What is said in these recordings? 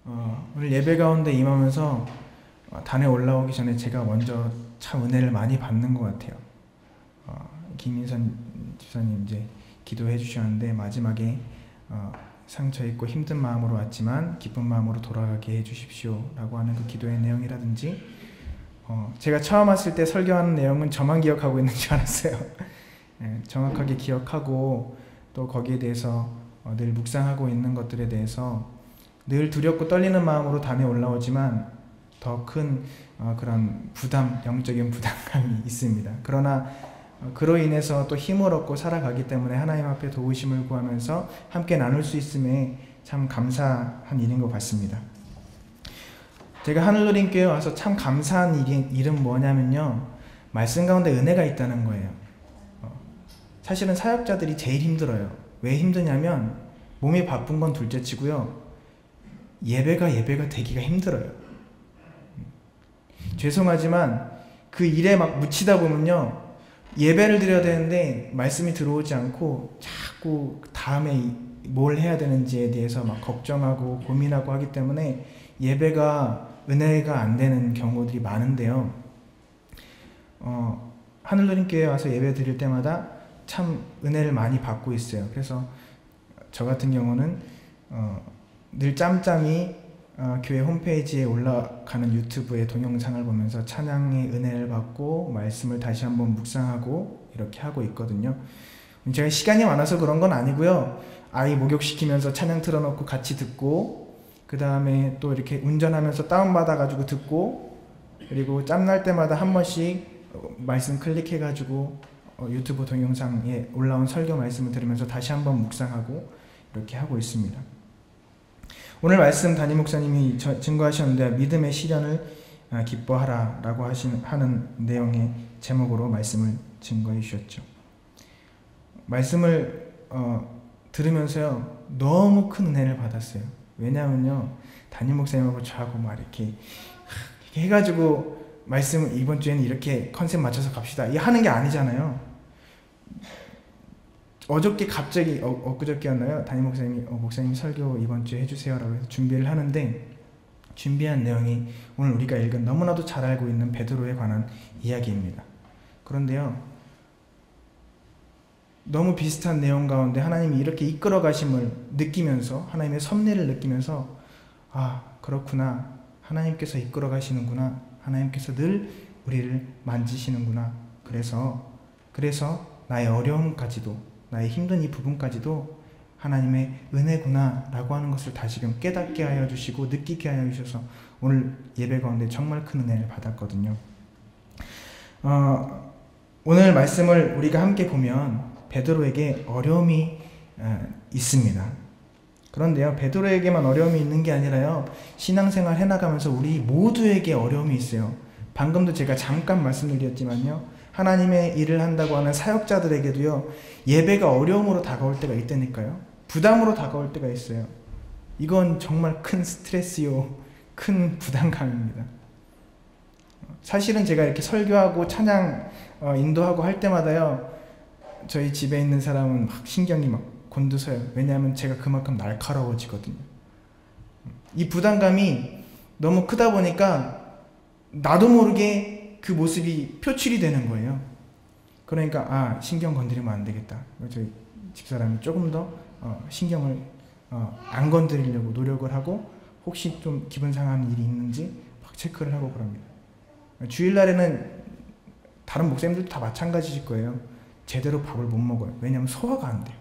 오늘 예배 가운데 임하면서 단에 올라오기 전에 제가 먼저 참 은혜를 많이 받는 것 같아요. 김인선 집사님 이제 기도해 주셨는데 마지막에 상처 있고 힘든 마음으로 왔지만 기쁜 마음으로 돌아가게 해 주십시오 라고 하는 그 기도의 내용이라든지, 제가 처음 왔을 때 설교하는 내용은 저만 기억하고 있는 줄 알았어요. 정확하게 기억하고 또 거기에 대해서 늘 묵상하고 있는 것들에 대해서 늘 두렵고 떨리는 마음으로 단에 올라오지만 더 큰 그런 영적인 부담감이 있습니다. 그러나 그로 인해서 또 힘을 얻고 살아가기 때문에 하나님 앞에 도우심을 구하면서 함께 나눌 수 있음에 참 감사한 일인 것 같습니다. 제가 하늘노림교회에 와서 참 감사한 일은 뭐냐면요, 말씀 가운데 은혜가 있다는 거예요. 사실은 사역자들이 제일 힘들어요. 왜 힘드냐면 몸이 바쁜 건 둘째치고요, 예배가 되기가 힘들어요. 죄송하지만 그 일에 막 묻히다 보면요, 예배를 드려야 되는데 말씀이 들어오지 않고 자꾸 다음에 뭘 해야 되는지에 대해서 막 걱정하고 고민하고 하기 때문에 예배가 은혜가 안 되는 경우들이 많은데요. 하늘노림교회에 와서 예배 드릴 때마다 참 은혜를 많이 받고 있어요. 그래서 저 같은 경우는 늘 짬짬이 교회 홈페이지에 올라가는 유튜브의 동영상을 보면서 찬양의 은혜를 받고 말씀을 다시 한번 묵상하고 이렇게 하고 있거든요. 제가 시간이 많아서 그런 건 아니고요, 아이 목욕시키면서 찬양 틀어놓고 같이 듣고, 그 다음에 또 이렇게 운전하면서 다운받아가지고 듣고, 그리고 짬날 때마다 한 번씩 말씀 클릭해가지고 유튜브 동영상에 올라온 설교 말씀을 들으면서 다시 한번 묵상하고 이렇게 하고 있습니다. 오늘 말씀 담임 목사님이 증거하셨는데, 믿음의 시련을 기뻐하라 라고 하는 내용의 제목으로 말씀을 증거해 주셨죠. 말씀을 들으면서요, 너무 큰 은혜를 받았어요. 왜냐하면요, 담임 목사님하고 저하고 막 이렇게 해가지고 말씀을 이번 주에는 이렇게 컨셉 맞춰서 갑시다 이 하는 게 아니잖아요. 어저께 갑자기 엊그저께였나요? 담임 목사님이 목사님 설교 이번 주에 해주세요 라고 해서 준비를 하는데, 준비한 내용이 오늘 우리가 읽은 너무나도 잘 알고 있는 베드로에 관한 이야기입니다. 그런데요, 너무 비슷한 내용 가운데 하나님이 이렇게 이끌어 가심을 느끼면서, 하나님의 섭리를 느끼면서, 그렇구나, 하나님께서 이끌어 가시는구나, 하나님께서 늘 우리를 만지시는구나, 그래서 나의 어려움까지도, 나의 힘든 이 부분까지도 하나님의 은혜구나 라고 하는 것을 다시금 깨닫게 하여 주시고 느끼게 하여 주셔서 오늘 예배 가운데 정말 큰 은혜를 받았거든요. 오늘 말씀을 우리가 함께 보면 베드로에게 어려움이 있습니다. 그런데요, 베드로에게만 어려움이 있는 게 아니라요, 신앙생활 해나가면서 우리 모두에게 어려움이 있어요. 방금도 제가 잠깐 말씀드렸지만요, 하나님의 일을 한다고 하는 사역자들에게도요, 예배가 어려움으로 다가올 때가 있다니까요. 부담으로 다가올 때가 있어요. 이건 정말 큰 스트레스요, 큰 부담감입니다. 사실은 제가 이렇게 설교하고 찬양 인도하고 할 때마다요, 저희 집에 있는 사람은 막 신경이 막 곤두서요. 왜냐하면 제가 그만큼 날카로워지거든요. 이 부담감이 너무 크다 보니까 나도 모르게 그 모습이 표출이 되는 거예요. 그러니까 신경 건드리면 안 되겠다. 저희 집사람이 조금 더 신경을 안 건드리려고 노력을 하고, 혹시 좀 기분 상하는 일이 있는지 막 체크를 하고 그럽니다. 주일날에는 다른 목사님들도 다 마찬가지일 거예요. 제대로 밥을 못 먹어요. 왜냐하면 소화가 안 돼요.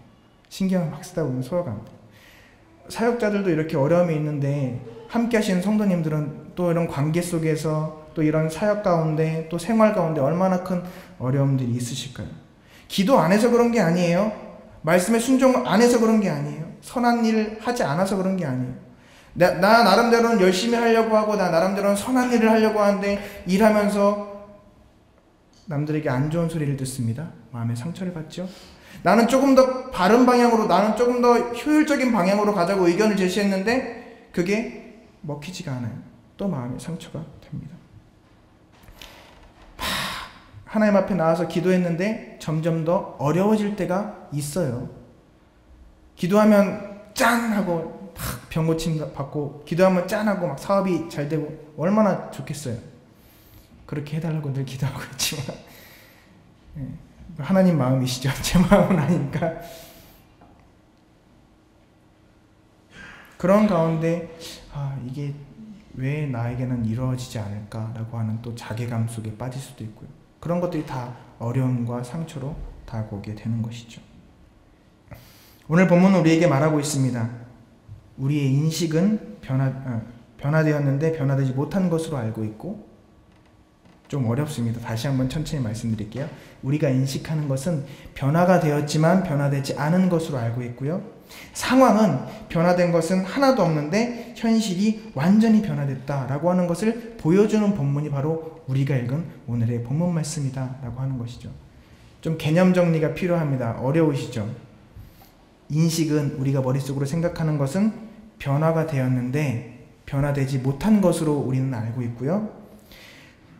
신경을 막 쓰다 보면 소화가 안 돼요. 사역자들도 이렇게 어려움이 있는데, 함께 하시는 성도님들은 또 이런 관계 속에서, 또 이런 사역 가운데, 또 생활 가운데 얼마나 큰 어려움들이 있으실까요? 기도 안 해서 그런 게 아니에요. 말씀에 순종 안 해서 그런 게 아니에요. 선한 일을 하지 않아서 그런 게 아니에요. 나 나름대로는 열심히 하려고 하고, 나 나름대로는 선한 일을 하려고 하는데, 일하면서 남들에게 안 좋은 소리를 듣습니다. 마음에 상처를 받죠. 나는 조금 더 바른 방향으로, 나는 조금 더 효율적인 방향으로 가자고 의견을 제시했는데 그게 먹히지가 않아요. 또 마음에 상처가 됩니다. 하나님 앞에 나와서 기도했는데 점점 더 어려워질 때가 있어요. 기도하면 짠 하고 막 병 고침 받고 기도하면 짠하고 막 사업이 잘 되고 얼마나 좋겠어요. 그렇게 해달라고 늘 기도하고 있지만 하나님 마음이시죠. 제 마음은 아니니까. 그런 가운데 이게 왜 나에게는 이루어지지 않을까라고 하는 또 자괴감 속에 빠질 수도 있고요. 그런 것들이 다 어려움과 상처로 다가오게 되는 것이죠. 오늘 본문은 우리에게 말하고 있습니다. 우리의 인식은 변화되었는데 변화되지 못한 것으로 알고 있고, 좀 어렵습니다. 다시 한번 천천히 말씀드릴게요. 우리가 인식하는 것은 변화가 되었지만 변화되지 않은 것으로 알고 있고요. 상황은 변화된 것은 하나도 없는데 현실이 완전히 변화됐다라고 하는 것을 보여주는 본문이 바로 우리가 읽은 오늘의 본문 말씀이다 라고 하는 것이죠. 좀 개념 정리가 필요합니다. 어려우시죠? 인식은 우리가 머릿속으로 생각하는 것은 변화가 되었는데 변화되지 못한 것으로 우리는 알고 있고요.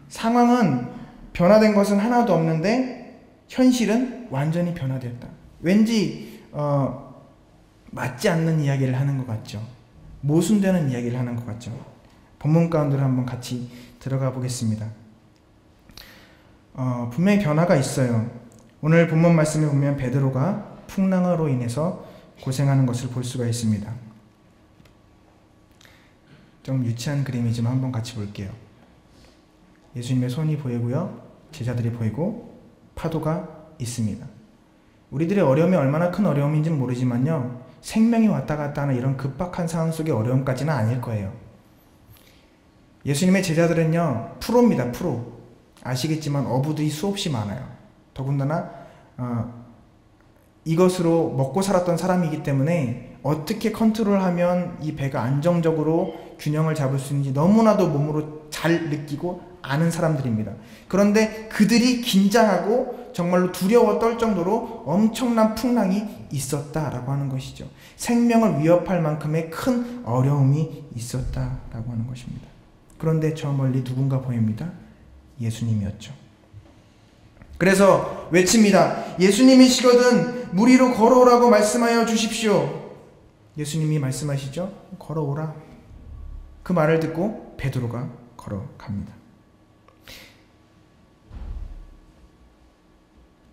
상황은 변화된 것은 하나도 없는데 현실은 완전히 변화되었다. 왠지 맞지 않는 이야기를 하는 것 같죠. 모순되는 이야기를 하는 것 같죠. 본문 가운데로 한번 같이 들어가 보겠습니다. 분명히 변화가 있어요. 오늘 본문 말씀에 보면 베드로가 풍랑으로 인해서 고생하는 것을 볼 수가 있습니다. 좀 유치한 그림이지만 한번 같이 볼게요. 예수님의 손이 보이고요. 제자들이 보이고 파도가 있습니다. 우리들의 어려움이 얼마나 큰 어려움인지는 모르지만요. 생명이 왔다 갔다 하는 이런 급박한 상황 속의 어려움까지는 아닐 거예요. 예수님의 제자들은요. 프로입니다. 프로. 아시겠지만 어부들이 수없이 많아요. 더군다나 이것으로 먹고 살았던 사람이기 때문에 어떻게 컨트롤하면 이 배가 안정적으로 균형을 잡을 수 있는지 너무나도 몸으로 잘 느끼고 아는 사람들입니다. 그런데 그들이 긴장하고 정말로 두려워 떨 정도로 엄청난 풍랑이 있었다라고 하는 것이죠. 생명을 위협할 만큼의 큰 어려움이 있었다라고 하는 것입니다. 그런데 저 멀리 누군가 보입니다. 예수님이었죠. 그래서 외칩니다. 예수님이시거든 물 위로 걸어오라고 말씀하여 주십시오. 예수님이 말씀하시죠. 걸어오라. 그 말을 듣고 베드로가 걸어갑니다.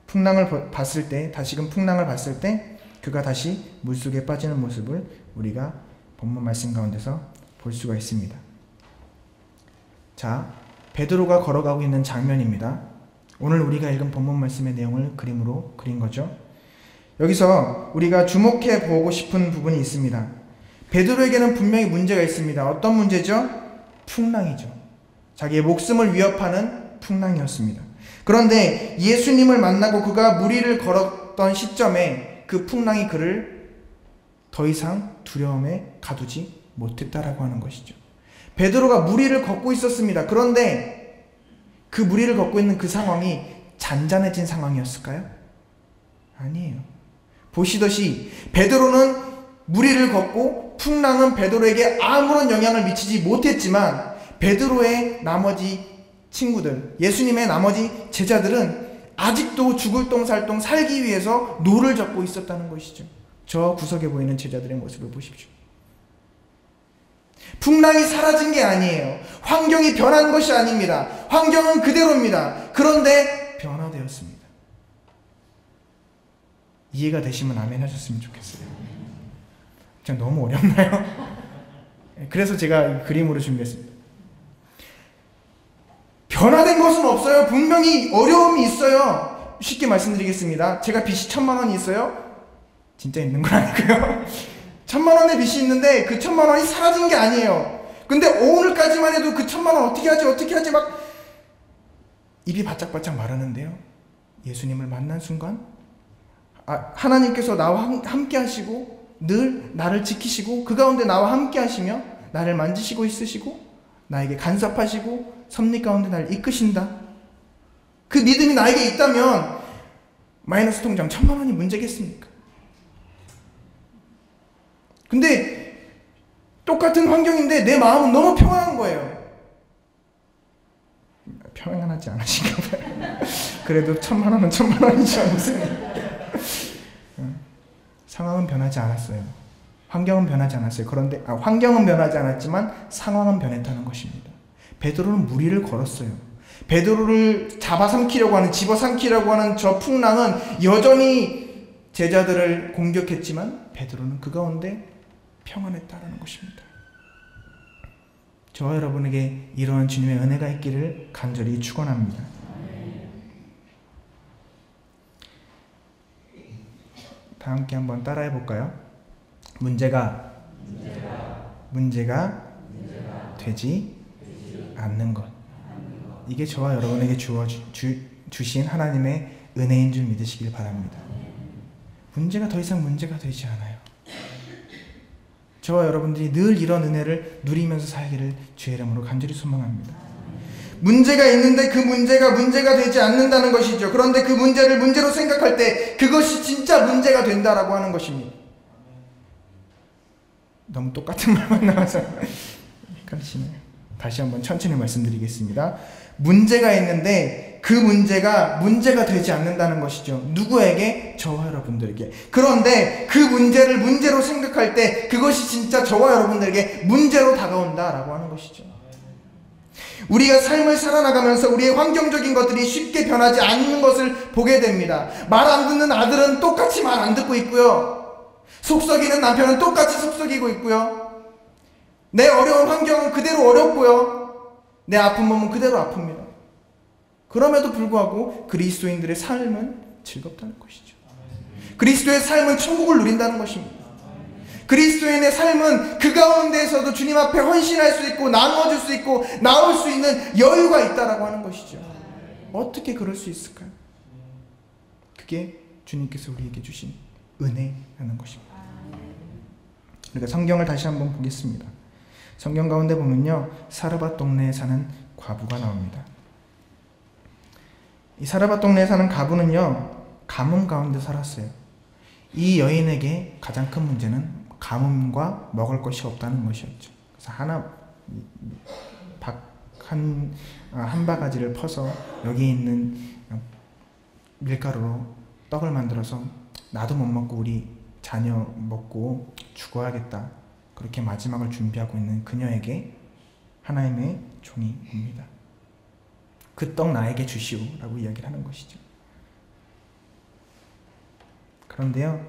풍랑을 봤을 때, 다시금 풍랑을 봤을 때 그가 다시 물속에 빠지는 모습을 우리가 본문 말씀 가운데서 볼 수가 있습니다. 자, 베드로가 걸어가고 있는 장면입니다. 오늘 우리가 읽은 본문 말씀의 내용을 그림으로 그린 거죠. 여기서 우리가 주목해 보고 싶은 부분이 있습니다. 베드로에게는 분명히 문제가 있습니다. 어떤 문제죠? 풍랑이죠. 자기의 목숨을 위협하는 풍랑이었습니다. 그런데 예수님을 만나고 그가 물 위를 걸었던 시점에 그 풍랑이 그를 더 이상 두려움에 가두지 못했다라고 하는 것이죠. 베드로가 물 위를 걷고 있었습니다. 그런데 그 물 위를 걷고 있는 그 상황이 잔잔해진 상황이었을까요? 아니에요. 보시듯이 베드로는 물 위를 걷고 풍랑은 베드로에게 아무런 영향을 미치지 못했지만 베드로의 나머지 친구들, 예수님의 나머지 제자들은 아직도 죽을 똥살똥 살기 위해서 노를 젓고 있었다는 것이죠. 저 구석에 보이는 제자들의 모습을 보십시오. 풍랑이 사라진 게 아니에요. 환경이 변한 것이 아닙니다. 환경은 그대로입니다. 그런데 변화되었습니다. 이해가 되시면 아멘 하셨으면 좋겠어요. 진짜 너무 어렵나요? 그래서 제가 그림으로 준비했습니다. 변화된 것은 없어요. 분명히 어려움이 있어요. 쉽게 말씀드리겠습니다. 제가 빚이 1,000,000원이 있어요. 진짜 있는 건 아니고요. 1,000,000원의 빚이 있는데 그 1,000,000원이 사라진 게 아니에요. 근데 오늘까지만 해도 그 1,000,000원 어떻게 하지 막 입이 바짝바짝 마르는데요. 예수님을 만난 순간 하나님께서 나와 함께 하시고 늘 나를 지키시고 그 가운데 나와 함께 하시며 나를 만지시고 있으시고 나에게 간섭하시고 섭리 가운데 나를 이끄신다. 그 믿음이 나에게 있다면 마이너스 통장 1,000,000원이 문제겠습니까? 근데 똑같은 환경인데 내 마음은 너무 평안한 거예요. 평안하지 않으신가 봐요. 그래도 1,000,000원은 1,000,000원이죠. 무슨 상황은 변하지 않았어요. 환경은 변하지 않았어요. 그런데 환경은 변하지 않았지만 상황은 변했다는 것입니다. 베드로는 무리를 걸었어요. 베드로를 잡아삼키려고 하는, 집어삼키려고 하는 저 풍랑은 여전히 제자들을 공격했지만 베드로는 그 가운데 평안했다는 것입니다. 저와 여러분에게 이러한 주님의 은혜가 있기를 간절히 축원합니다. 다 함께 한번 따라해 볼까요? 문제가 되지 않는 것. 이게 저와 여러분에게 주신 하나님의 은혜인 줄 믿으시길 바랍니다. 문제가 더 이상 문제가 되지 않아요. 저와 여러분들이 늘 이런 은혜를 누리면서 살기를 주의 이름으로 간절히 소망합니다. 문제가 있는데 그 문제가 되지 않는다는 것이죠. 그런데 그 문제를 문제로 생각할 때 그것이 진짜 문제가 된다라고 하는 것입니다. 너무 똑같은 말만 나와서 헷갈리시네요. 다시 한번 천천히 말씀드리겠습니다. 문제가 있는데 그 문제가 되지 않는다는 것이죠. 누구에게? 저와 여러분들에게. 그런데 그 문제를 문제로 생각할 때 그것이 진짜 저와 여러분들에게 문제로 다가온다라고 하는 것이죠. 우리가 삶을 살아나가면서 우리의 환경적인 것들이 쉽게 변하지 않는 것을 보게 됩니다. 말 안 듣는 아들은 똑같이 말 안 듣고 있고요. 속썩이는 남편은 똑같이 속썩이고 있고요. 내 어려운 환경은 그대로 어렵고요. 내 아픈 몸은 그대로 아픕니다. 그럼에도 불구하고 그리스도인들의 삶은 즐겁다는 것이죠. 그리스도의 삶은 천국을 누린다는 것입니다. 그리스도인의 삶은 그 가운데에서도 주님 앞에 헌신할 수 있고 나누어줄 수 있고 나올 수 있는 여유가 있다라고 하는 것이죠. 어떻게 그럴 수 있을까요? 그게 주님께서 우리에게 주신 은혜라는 것입니다. 그러니까 성경을 다시 한번 보겠습니다. 성경 가운데 보면요, 사르밧 동네에 사는 과부가 나옵니다. 이 사르밧 동네에 사는 과부는요, 가뭄 가운데 살았어요. 이 여인에게 가장 큰 문제는 가뭄과 먹을 것이 없다는 것이었죠. 그래서 한 바가지를 퍼서 여기 있는 밀가루로 떡을 만들어서 나도 못 먹고 우리 자녀 먹고 죽어야겠다, 그렇게 마지막을 준비하고 있는 그녀에게 하나님의 종이 옵니다. 그 떡 나에게 주시오 라고 이야기를 하는 것이죠. 그런데요,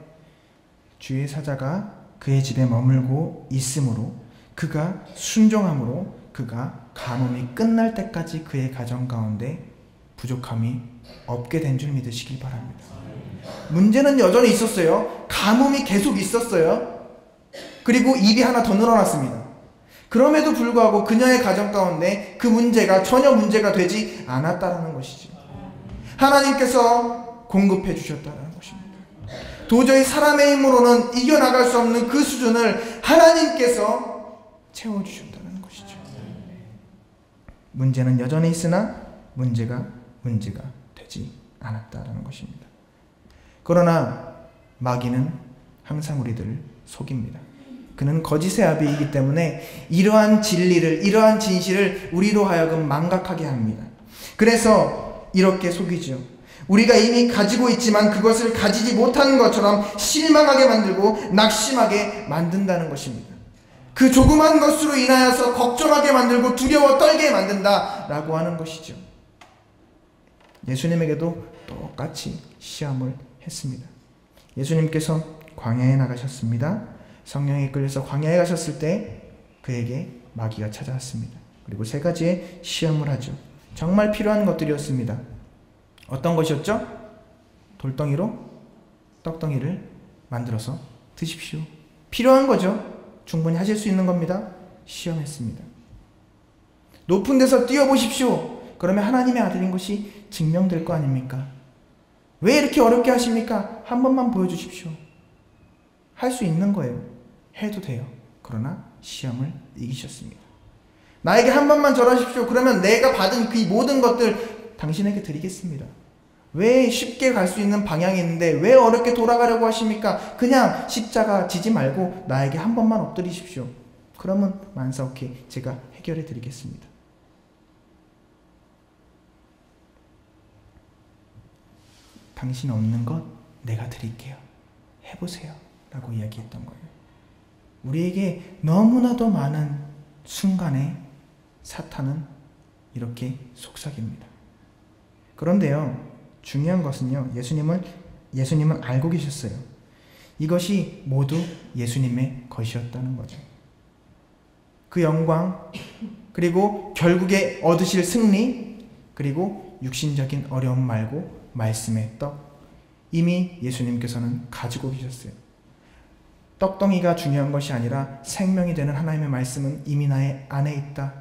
주의 사자가 그의 집에 머물고 있으므로, 그가 순종함으로 그가 가뭄이 끝날 때까지 그의 가정 가운데 부족함이 없게 된 줄 믿으시길 바랍니다. 문제는 여전히 있었어요. 가뭄이 계속 있었어요. 그리고 일이 하나 더 늘어났습니다. 그럼에도 불구하고 그녀의 가정 가운데 그 문제가 전혀 문제가 되지 않았다는 것이죠. 하나님께서 공급해 주셨다는 것입니다. 도저히 사람의 힘으로는 이겨나갈 수 없는 그 수준을 하나님께서 채워주셨다는 것이죠. 문제는 여전히 있으나 문제가 되지 않았다는 것입니다. 그러나 마귀는 항상 우리들을 속입니다. 그는 거짓의 아비이기 때문에 이러한 진리를, 이러한 진실을 우리로 하여금 망각하게 합니다. 그래서 이렇게 속이죠. 우리가 이미 가지고 있지만 그것을 가지지 못하는 것처럼 실망하게 만들고 낙심하게 만든다는 것입니다. 그 조그만 것으로 인하여서 걱정하게 만들고 두려워 떨게 만든다라고 하는 것이죠. 예수님에게도 똑같이 시험을 했습니다. 예수님께서 광야에 나가셨습니다. 성령에 이끌려서 광야에 가셨을 때 그에게 마귀가 찾아왔습니다. 그리고 세 가지의 시험을 하죠. 정말 필요한 것들이었습니다. 어떤 것이었죠? 돌덩이로 떡덩이를 만들어서 드십시오. 필요한 거죠. 충분히 하실 수 있는 겁니다. 시험했습니다. 높은 데서 뛰어보십시오. 그러면 하나님의 아들인 것이 증명될 거 아닙니까? 왜 이렇게 어렵게 하십니까? 한 번만 보여주십시오. 할 수 있는 거예요. 해도 돼요. 그러나 시험을 이기셨습니다. 나에게 한 번만 절하십시오. 그러면 내가 받은 그 모든 것들 당신에게 드리겠습니다. 왜 쉽게 갈 수 있는 방향이 있는데 왜 어렵게 돌아가려고 하십니까? 그냥 십자가 지지 말고 나에게 한 번만 엎드리십시오. 그러면 만사오케이 제가 해결해 드리겠습니다. 당신 없는 것 내가 드릴게요. 해보세요. 라고 이야기했던 거예요. 우리에게 너무나도 많은 순간에 사탄은 이렇게 속삭입니다. 그런데요, 중요한 것은요, 예수님은 알고 계셨어요. 이것이 모두 예수님의 것이었다는 거죠. 그 영광, 그리고 결국에 얻으실 승리, 그리고 육신적인 어려움 말고 말씀의 떡, 이미 예수님께서는 가지고 계셨어요. 떡덩이가 중요한 것이 아니라 생명이 되는 하나님의 말씀은 이미 나의 안에 있다.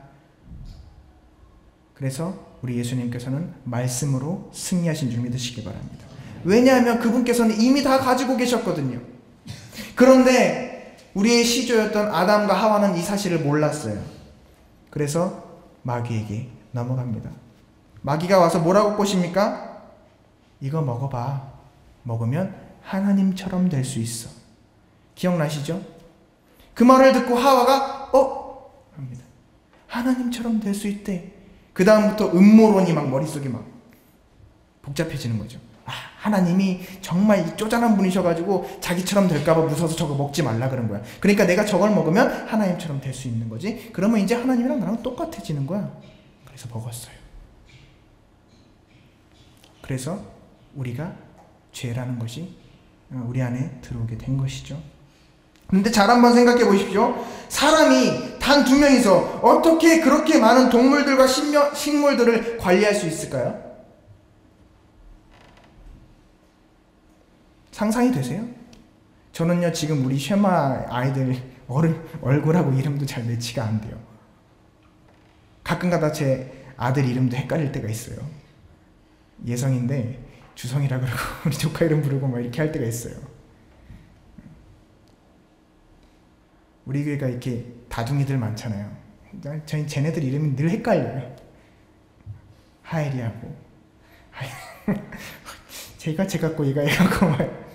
그래서 우리 예수님께서는 말씀으로 승리하신 줄 믿으시기 바랍니다. 왜냐하면 그분께서는 이미 다 가지고 계셨거든요. 그런데 우리의 시조였던 아담과 하와는 이 사실을 몰랐어요. 그래서 마귀에게 넘어갑니다. 마귀가 와서 뭐라고 꼬십니까? 이거 먹어봐. 먹으면 하나님처럼 될 수 있어. 기억나시죠? 그 말을 듣고 하와가 합니다. 하나님처럼 될 수 있대. 그 다음부터 음모론이 막 머릿속에 막 복잡해지는 거죠. 하나님이 정말 이 쪼잔한 분이셔가지고 자기처럼 될까봐 무서워서 저거 먹지 말라 그런 거야. 그러니까 내가 저걸 먹으면 하나님처럼 될 수 있는 거지. 그러면 이제 하나님이랑 나랑 똑같아지는 거야. 그래서 먹었어요. 그래서 우리가 죄라는 것이 우리 안에 들어오게 된 것이죠. 근데 잘 한번 생각해 보십시오. 사람이 단 2명이서 어떻게 그렇게 많은 동물들과 식물들을 관리할 수 있을까요? 상상이 되세요? 저는요, 지금 우리 쉐마 아이들 얼굴하고 이름도 잘 매치가 안 돼요. 가끔가다 제 아들 이름도 헷갈릴 때가 있어요. 예성인데 주성이라 그러고 우리 조카 이름 부르고 막 이렇게 할 때가 있어요. 우리 교회가 이렇게 다둥이들 많잖아요. 쟤네들 이름이 늘 헷갈려요. 하엘이하고 제가 같고 얘가 같고 막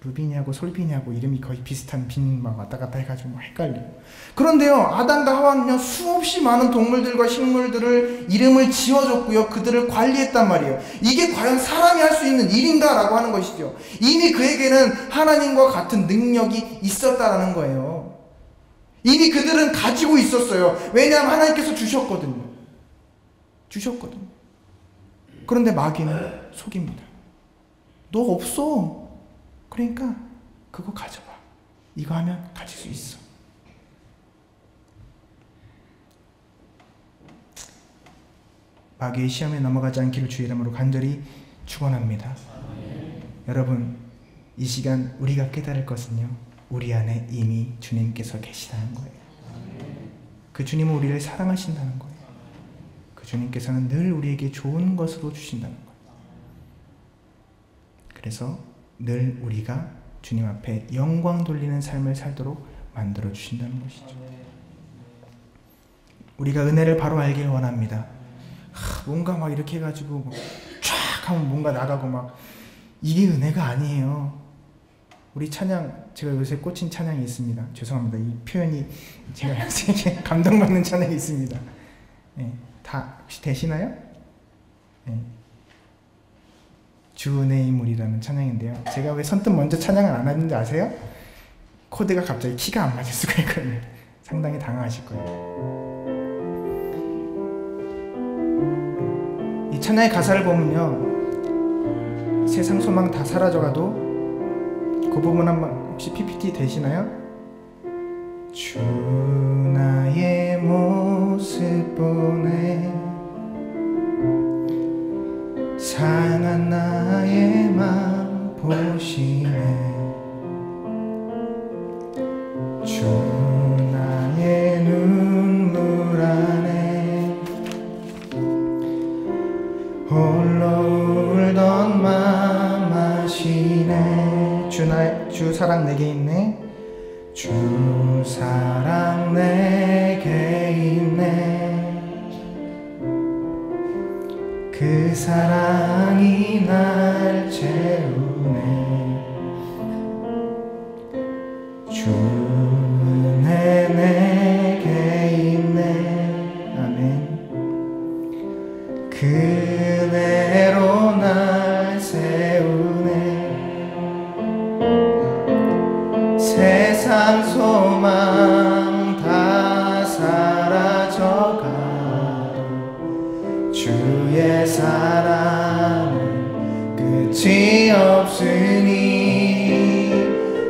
루빈이하고 솔빈이하고 이름이 거의 비슷한 빈 막 왔다 갔다 해가지고 막 헷갈리고. 그런데요, 아담과 하와는요, 수없이 많은 동물들과 식물들을 이름을 지어줬고요, 그들을 관리했단 말이에요. 이게 과연 사람이 할 수 있는 일인가? 라고 하는 것이죠. 이미 그에게는 하나님과 같은 능력이 있었다라는 거예요. 이미 그들은 가지고 있었어요. 왜냐하면 하나님께서 주셨거든요. 그런데 마귀는 속입니다. 너 없어. 그러니까 그거 가져봐. 이거 하면 가질 수 있어. 마귀의 시험에 넘어가지 않기를 주의 이름으로 간절히 축원합니다. 여러분, 이 시간 우리가 깨달을 것은요, 우리 안에 이미 주님께서 계시다는 거예요. 그 주님은 우리를 사랑하신다는 거예요. 그 주님께서는 늘 우리에게 좋은 것으로 주신다는 거예요. 그래서 늘 우리가 주님 앞에 영광 돌리는 삶을 살도록 만들어 주신다는 것이죠. 우리가 은혜를 바로 알길 원합니다. 뭔가 막 이렇게 해가지고 쫙 하면 뭔가 나가고 막, 이게 은혜가 아니에요. 우리 찬양, 제가 요새 꽂힌 찬양이 있습니다. 죄송합니다. 이 표현이 제가 요새 감동받는 찬양이 있습니다. 네, 다 혹시 되시나요? 네. 주 은혜의 인물이라는 찬양인데요. 제가 왜 선뜻 먼저 찬양을 안 하는지 아세요? 코드가 갑자기 키가 안 맞을 수가 있거든요. 상당히 당황하실 거예요. 이 찬양의 가사를 보면요, 세상 소망 다 사라져가도 그 부분 한번 혹시 PPT 되시나요? 주 나의 모습 보네 상한 나의 맘 보시네 주 나의 눈물 안에 홀로 울던 맘 아시네 주 사랑 내게 있네 주 사랑 내게 있네 그 사랑이 날 채우네 주 은혜 내게 있네 아멘 그 은혜로 날 세우네 세상 세상 소망 다 사라져가도 주의 사랑은 끝이 없으니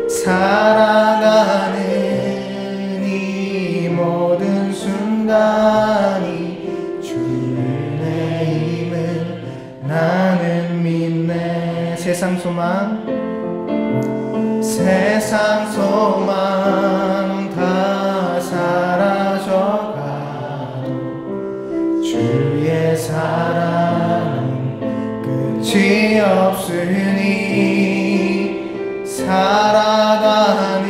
살아가는 이 모든 순간이 주의 힘을 나는 믿네. 세상 소망 다 사라져가도 주의 사랑은 끝이 없으니 살아가는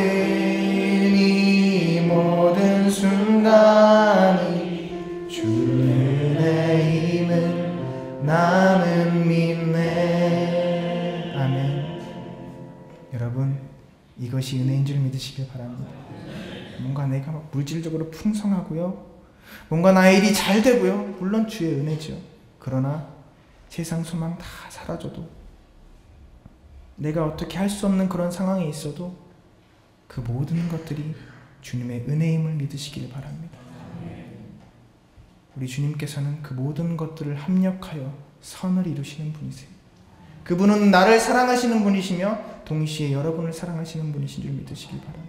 이 모든 순간이 주의 힘을 나는 믿네. 아멘. 여러분, 이것이 은혜인 줄 믿으시길 바랍니다. 뭔가 내가 막 물질적으로 풍성하고요, 뭔가 나의 일이 잘 되고요, 물론 주의 은혜죠. 그러나 세상 소망 다 사라져도, 내가 어떻게 할 수 없는 그런 상황에 있어도 그 모든 것들이 주님의 은혜임을 믿으시길 바랍니다. 우리 주님께서는 그 모든 것들을 합력하여 선을 이루시는 분이세요. 그분은 나를 사랑하시는 분이시며 동시에 여러분을 사랑하시는 분이신 줄 믿으시길 바랍니다.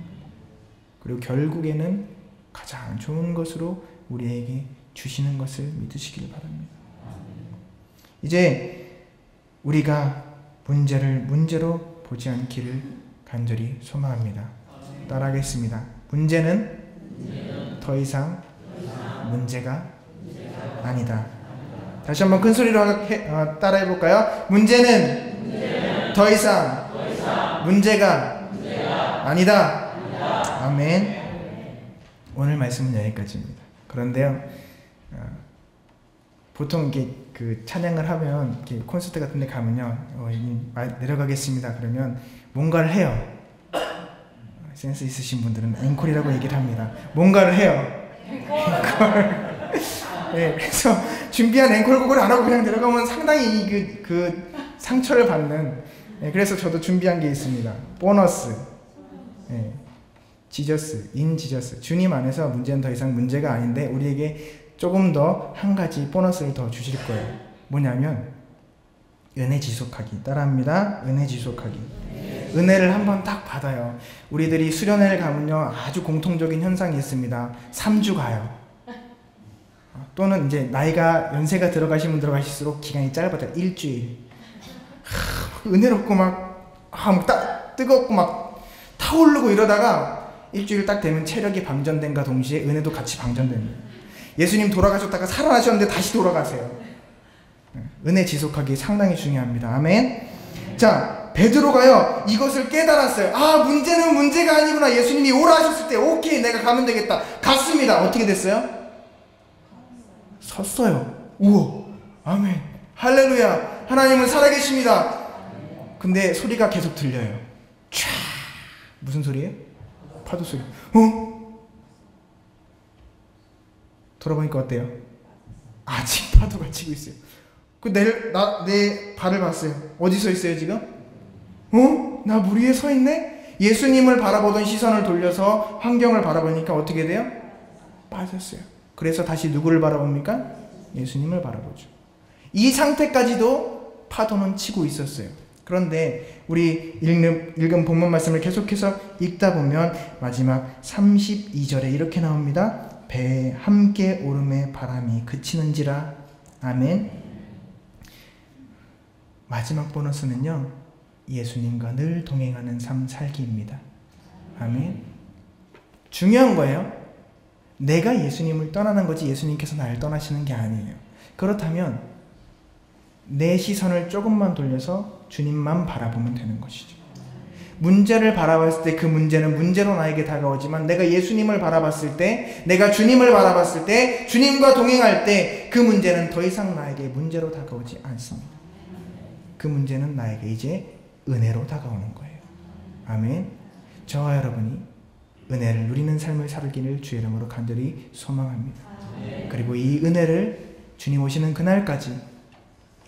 그리고 결국에는 가장 좋은 것으로 우리에게 주시는 것을 믿으시길 바랍니다. 이제 우리가 문제를 문제로 보지 않기를 간절히 소망합니다. 따라하겠습니다. 문제는 더 이상 문제가 아니다. 다시 한번 큰 소리로 따라해 볼까요? 문제는 더 이상 문제가 아니다. 아멘. 오늘 말씀은 여기까지입니다. 그런데요, 보통 이렇게 그 찬양을 하면 이렇게 콘서트 같은 데 가면요, 내려가겠습니다 그러면 뭔가를 해요. 센스 있으신 분들은 앵콜이라고 얘기를 합니다. 뭔가를 해요. 앵콜. 네, 그래서 준비한 앵콜곡을 안 하고 그냥 내려가면 상당히 그 상처를 받는. 네, 그래서 저도 준비한 게 있습니다. 보너스. 네, 지저스, 인 지저스. 주님 안에서 문제는 더 이상 문제가 아닌데 우리에게 조금 더 한 가지 보너스를 더 주실 거예요. 뭐냐면 은혜 지속하기. 따라합니다. 은혜 지속하기. 은혜를 한번 딱 받아요. 우리들이 수련회를 가면요, 아주 공통적인 현상이 있습니다. 3주 가요. 또는 이제 나이가 연세가 들어가시면 기간이 짧아져요. 일주일. 은혜롭고 막 뜨겁고 막 타오르고 이러다가 일주일 딱 되면 체력이 방전된과 동시에 은혜도 같이 방전됩니다. 예수님 돌아가셨다가 살아나셨는데 다시 돌아가세요. 은혜 지속하기 상당히 중요합니다. 아멘. 자, 베드로가요, 이것을 깨달았어요. 아, 문제는 문제가 아니구나. 예수님이 오라 하셨을 때 오케이, 내가 가면 되겠다. 갔습니다. 어떻게 됐어요? 섰어요. 우와, 아멘, 할렐루야, 하나님은 살아계십니다. 근데 소리가 계속 들려요. 촤. 무슨 소리예요? 파도 소리. 돌아보니까 어때요? 아직 파도가 치고 있어요. 내 발을 봤어요. 어디 서 있어요 지금? 나 물 위에 서 있네? 예수님을 바라보던 시선을 돌려서 환경을 바라보니까 어떻게 돼요? 빠졌어요. 그래서 다시 누구를 바라봅니까? 예수님을 바라보죠. 이 상태까지도 파도는 치고 있었어요. 그런데 우리 읽은 본문 말씀을 계속해서 읽다 보면 마지막 32절에 이렇게 나옵니다. 배에 함께 오름의 바람이 그치는지라. 아멘. 마지막 보너스는요, 예수님과 늘 동행하는 삶 살기입니다. 아멘. 중요한 거예요. 내가 예수님을 떠나는 거지 예수님께서 나를 떠나시는 게 아니에요. 그렇다면 내 시선을 조금만 돌려서 주님만 바라보면 되는 것이죠. 문제를 바라봤을 때 그 문제는 문제로 나에게 다가오지만 내가 예수님을 바라봤을 때, 내가 주님을 바라봤을 때, 주님과 동행할 때 그 문제는 더 이상 나에게 문제로 다가오지 않습니다. 그 문제는 나에게 이제 은혜로 다가오는 거예요. 아멘. 저와 여러분이 은혜를 누리는 삶을 살기를 주의 이름으로 간절히 소망합니다. 그리고 이 은혜를 주님 오시는 그날까지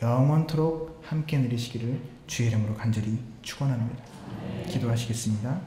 영원토록 함께 누리시기를 주의 이름으로 간절히 축원합니다. 기도하시겠습니다.